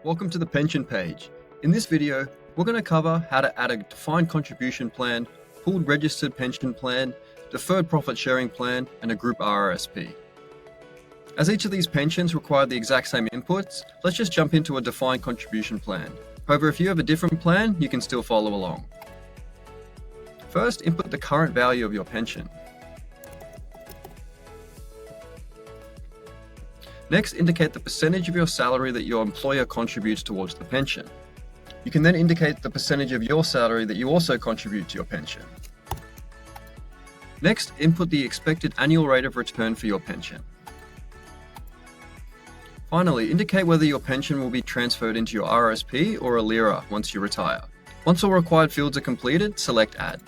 Welcome to the pension page. In this video, we're going to cover how to add a defined contribution plan, pooled registered pension plan, deferred profit sharing plan, and a group RRSP. As each of these pensions require the exact same inputs, let's just jump into a defined contribution plan. However, if you have a different plan, you can still follow along. First, input the current value of your pension. Next, indicate the percentage of your salary that your employer contributes towards the pension. You can then indicate the percentage of your salary that you also contribute to your pension. Next, input the expected annual rate of return for your pension. Finally, indicate whether your pension will be transferred into your RRSP or a LIRA once you retire. Once all required fields are completed, select Add.